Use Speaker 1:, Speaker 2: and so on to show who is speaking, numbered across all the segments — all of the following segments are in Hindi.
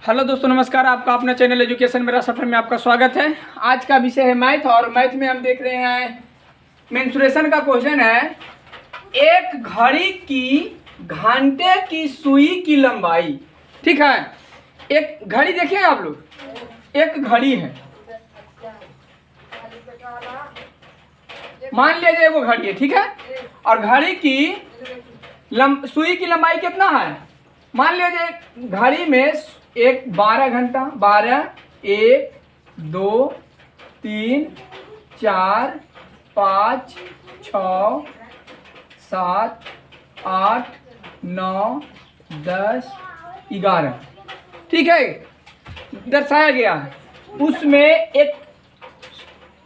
Speaker 1: हेलो दोस्तों, नमस्कार। आपका अपना चैनल एजुकेशन मेरा सफ़र में आपका स्वागत है। आज का विषय है मैथ और मैथ में हम देख रहे हैं मेंसुरेशन का क्वेश्चन है। एक घड़ी की घंटे की सुई की लंबाई, ठीक है। एक घड़ी देखिए आप लोग, एक घड़ी है, मान लीजिए वो घड़ी है, ठीक है। और घड़ी की सुई की लंबाई कितना है? मान लीजिए घड़ी में एक 12 घंटा, 12, 1, 2, 3, 4, 5, 6, 7, 8, 9, 10, 11, ठीक है, दर्शाया गया है। उसमें एक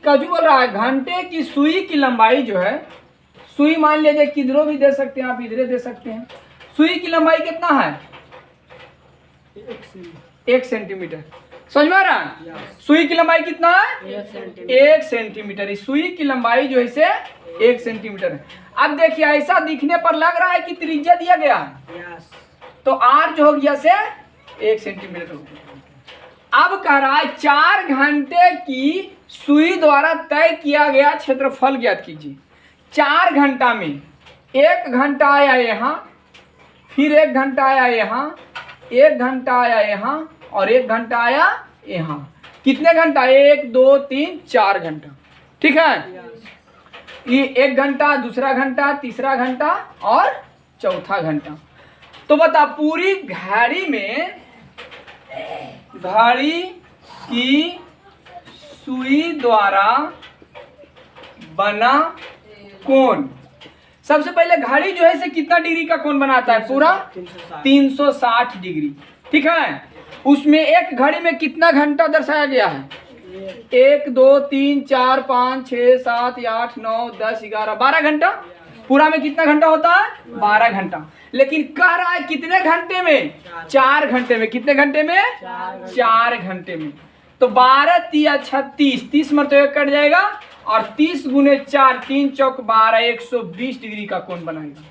Speaker 1: कजू बोल रहा है घंटे की सुई की लंबाई जो है, सुई मान लीजिए किधरों भी दे सकते हैं, आप इधरे दे सकते हैं। सुई की लंबाई कितना है? 1 सेंटीमीटर। समझ में आ रहा है? सुई की लंबाई कितना है? 1 सेंटीमीटर। इस सुई की लंबाई जो है इसे 1 सेंटीमीटर है। अब देखिए, ऐसा दिखने पर लग रहा है कि त्रिज्या दिया गया है, तो आर जो हो गया से 1 सेंटीमीटर हो गया। अब कह रहा है 4 घंटे की सुई द्वारा तय किया गया क्षेत्रफल ज्ञात कीजिए। 4 घंटा में 1 घंटा आया यहाँ, फिर 1 घंटा आया यहाँ, 1 घंटा आया यहाँ और 1 घंटा आया यहाँ। कितने घंटा? 1, 2, 3, 4 घंटा, ठीक है। ये 1 घंटा, दूसरा घंटा, तीसरा घंटा और चौथा घंटा। तो बता, पूरी घड़ी में घड़ी की सुई द्वारा बना कोण, सबसे पहले घड़ी जो है से कितना डिग्री का कोण बनाता है? पूरा 360 डिग्री, ठीक है। उसमें एक घड़ी में कितना घंटा दर्शाया गया है? 1, 2, 3, 4, 5, 6, 7, 8, 9, 10, 11, 12 घंटा। पूरा में कितना घंटा होता है? 12 घंटा। लेकिन कह रहा है कितने घंटे में? 4 घंटे में। कितने घंटे में? 4 घंटे में। तो 12 तिया 36, 30 मरते कट जाएगा और 30 गुने 4, 3 चौक 12, 120 डिग्री का कोण बनाएगा।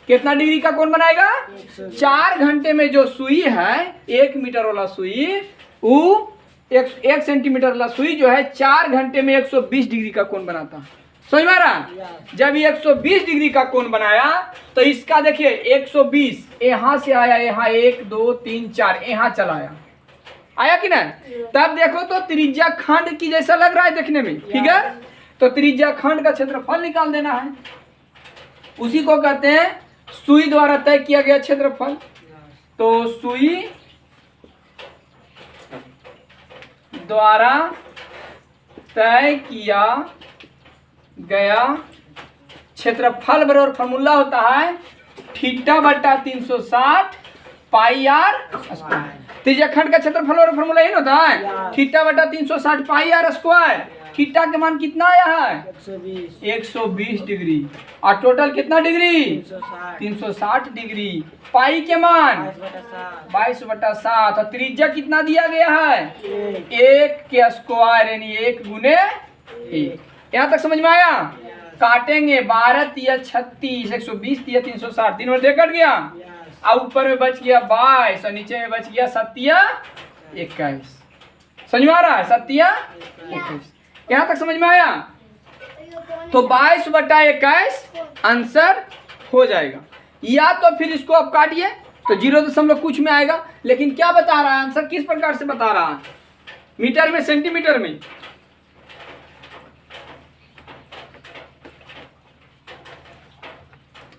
Speaker 1: कितना डिग्री का कोण बनाएगा? 4 घंटे में जो सुई है, 1 मीटर वाला सुई, वो 1 सेंटीमीटर वाला सुई जो है 4 घंटे में 120 डिग्री का कोण बनाता है। समझ में आ रहा? जब ये 120 डिग्री का कोण बनाया तो इसका देखिए 120 यहाँ से आया, यहाँ 1, 2, 3, 4 यहाँ चला आया कि नहीं? तब देखो तो त्रिज्या खंड की जैसा लग रहा है देखने में, ठीक है। तो त्रिज्या खंड का क्षेत्रफल निकाल देना है। उसी को कहते हैं सुई द्वारा तय किया गया क्षेत्रफल। तो सुई द्वारा तय किया गया क्षेत्रफल बराबर फॉर्मूला होता है थीटा बटा 360 पाई आर स्क्वायर। त्रिज्या खंड का क्षेत्रफल और फॉर्मूला ही होता है थीटा बटा 360 पाई आर स्क्वायर। थीटा के मान कितना आया है? 120 डिग्री। और टोटल कितना डिग्री? 360 डिग्री। पाई के मान 22/7। और त्रिज्या कितना दिया गया है? 1 के स्क्वायर, यानी 1 गुने 1। यहाँ तक समझ में आया? काटेंगे 12 तिया 36, 120 तिया 360, 3 बार कट गया। अब ऊपर में बच गया 22 और नीचे में बच गया 7 तिया 21। समझ में आ रहा है? 7 तिया 21। यहाँ तक समझ में आया? तो 22/21 आंसर हो जाएगा। या तो फिर इसको आप काटिए तो 0 कुछ में आएगा। लेकिन क्या बता रहा है आंसर? किस प्रकार से बता रहा है? मीटर में, सेंटीमीटर में?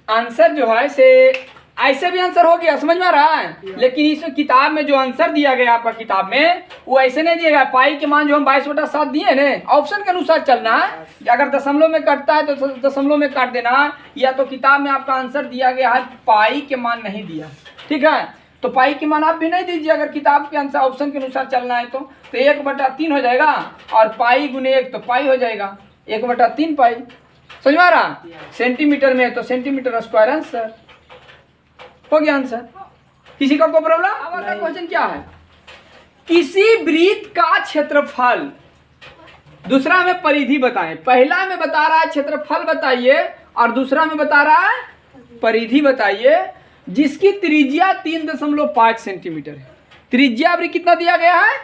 Speaker 1: आंसर जो है से ऐसे भी आंसर हो गया, समझ में आ रहा है। लेकिन इस किताब में जो आंसर दिया गया आपका किताब में, वो ऐसे नहीं दिया गया। पाई के मान जो हम 22/7 दिए ना, ऑप्शन के अनुसार चलना है। अगर दशमलव में कटता है तो दशमलव में काट देना है। या तो किताब में आपका आंसर दिया गया है, पाई के मान नहीं दिया, ठीक है। तो पाई के मान आप भी नहीं दीजिए। अगर किताब के आंसर ऑप्शन के अनुसार चलना है तो 1/3 हो जाएगा और पाई गुने 1 तो पाई हो जाएगा, 1/3 पाई। समझ में आ रहा? सेंटीमीटर में तो सेंटीमीटर स्क्वायर आंसर हो गया। आंसर किसी को कोई प्रॉब्लम? अब अगला क्वेश्चन क्या है? किसी वृत्त का क्षेत्रफल, दूसरा में परिधि बताएं। पहला में बता रहा है क्षेत्रफल बताइए और दूसरा में बता रहा है परिधि बताइए, जिसकी त्रिज्या 3.5 सेंटीमीटर है। त्रिज्या अभी कितना दिया गया है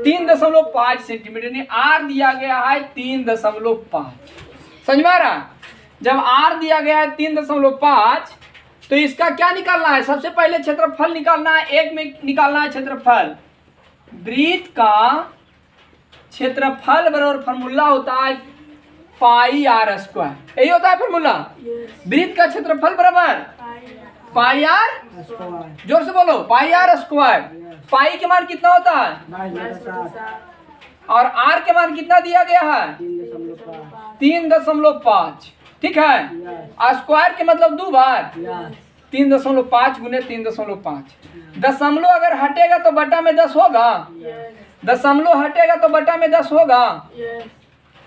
Speaker 1: 3.5 सेंटीमीटर, यानी आर दिया गया है 3.5। समझ में आ रहा? जब आर दिया गया है 3.5 तो इसका क्या निकालना है? सबसे पहले क्षेत्रफल निकालना है, एक में निकालना है क्षेत्रफल। वृत्त का क्षेत्रफल बराबर फॉर्मूला होता है पाई आर स्क्वायर, यही होता है फॉर्मूला। वृत्त का क्षेत्रफल बराबर पाई आर, जोर से बोलो, पाई आर स्क्वायर। पाई के मान कितना होता है और आर के मान कितना दिया गया है 3.5। ठीक है, स्क्वायर के मतलब 2 बार 3.5 गुने 3.5। दशमलव अगर हटेगा तो बटा में 10 होगा, दशमलव हटेगा तो बटा में 10 होगा,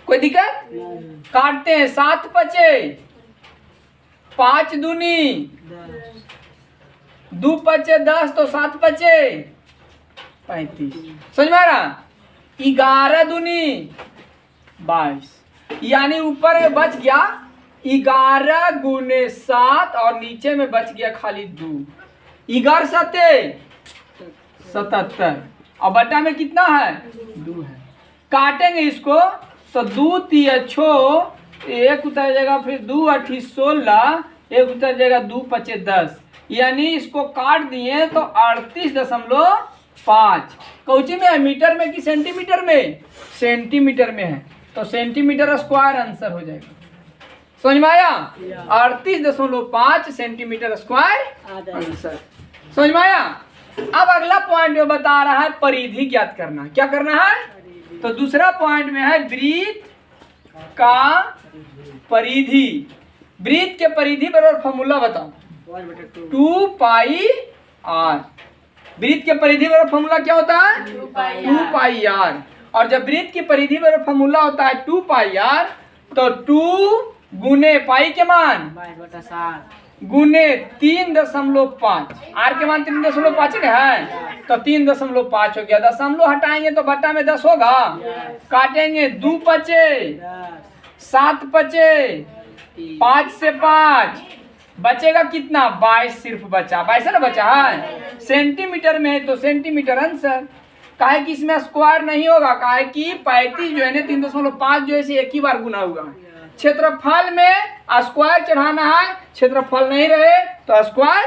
Speaker 1: कोई दिक्कत? काटते हैं, 7 बचे, 5 दूनी 2 बचे 10, तो 7 बचे 35। समझ में आ रहा? 11 दूनी 22, यानी ऊपर में बच गया 11 गुने 7 और नीचे में बच गया खाली 2। 11 7 77 और बटा में कितना है 2 है। काटेंगे इसको तो 2 3 6, एक उतर जाएगा, फिर 2 8 16, एक उतर जाएगा, 2 5 10, यानी इसको काट दिए तो 38.5। कौची में है, मीटर में कि सेंटीमीटर में? सेंटीमीटर में है, तो सेंटीमीटर स्क्वायर आंसर हो जाएगा। समझ में आया? 38.5 सेंटीमीटर स्क्वायर आंसर। समझ में आया? अब अगला पॉइंट में बता रहा है परिधि ज्ञात करना। क्या करना है? तो दूसरा पॉइंट में है वृत्त का परिधि। वृत्त के परिधि बराबर फॉर्मूला बताओ 2 पाई आर। वृत्त के परिधि बराबर फॉर्मूला क्या होता है 2 पाई आर। और जब वृत्त की परिधि बराबर फॉर्मूला होता है 2 पाई आर, तो 2 गुने पाई के मान गुने 3.5, आर के मान 3.5 है, तो 3.5 हो गया। दशमलव हटाएंगे तो बटा में 10 होगा, काटेंगे 2 बचे 7 बचे, 5 से 5 बचेगा कितना 22 सिर्फ बचा, 22 ना बचा है। सेंटीमीटर में है तो सेंटीमीटर आंसर। काहे कि इसमें स्क्वायर नहीं होगा, काहे कि 35 जो है ना 3.5 जो है एक ही बार गुना हुआ। क्षेत्रफल में स्क्वायर चढ़ाना है, क्षेत्रफल नहीं रहे तो स्क्वायर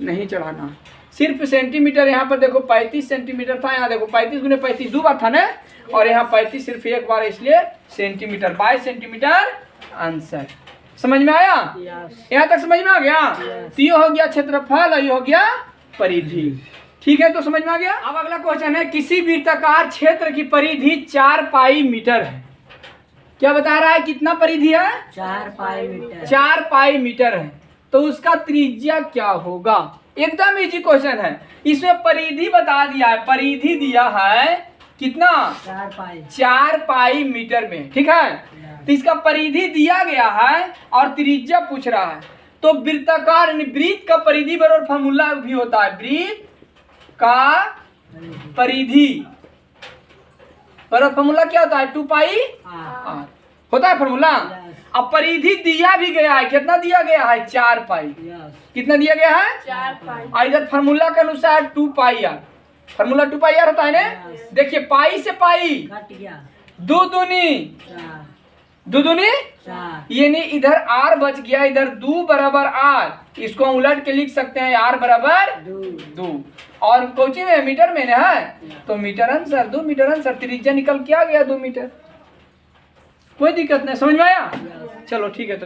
Speaker 1: नहीं चढ़ाना। सिर्फ सेंटीमीटर, यहाँ पर देखो 35 सेंटीमीटर था, यहाँ देखो 35 गुने 35 2 बार था ना, और यहाँ 35 सिर्फ एक बार, इसलिए सेंटीमीटर। 22 centimetre answer. समझ में आया? यहाँ तक समझ में आ गया? तो ये हो गया क्षेत्रफल और ये हो गया परिधि। ठीक है, तो समझ में आ गया। अब अगला क्वेश्चन है, किसी वृत्ताकार क्षेत्र की परिधि 4 पाई मीटर है। क्या बता रहा है, कितना परिधि है
Speaker 2: 4 पाई मीटर।
Speaker 1: 4 पाई मीटर है, तो उसका त्रिज्या क्या होगा? एकदम इजी क्वेश्चन है। इसमें परिधि बता दिया है, परिधि दिया है कितना 4 पाई मीटर में। ठीक है, तो इसका परिधि दिया गया है और त्रिज्या पूछ रहा है। तो वृत्ताकार वृत्त का परिधि बराबर फॉर्मूला भी होता है, वृत्त का परिधि बराबर फॉर्मूला क्या होता है 2 पाई आर होता है फॉर्मूला। अब परिधि दिया भी गया है, कितना दिया गया है 4 पाई। कितना दिया गया है
Speaker 2: 4 पाई।
Speaker 1: इधर फॉर्मूला के अनुसार 2 पाई आर, फॉर्मूला 2 पाई आर होता है ना। देखिए पाई से पाई
Speaker 2: कट गया
Speaker 1: 2 दूनी 4, यानी इधर आर बच गया, इधर 2 बराबर आर। इसको उलट के लिख सकते हैं आर बराबर 2। और कोची में मीटर में है, तो मीटर आंसर 2 मीटर आंसर। त्रिज्या निकल के आ गया 2 मीटर। कोई दिक्कत नहीं, समझ में आया? चलो ठीक है। तो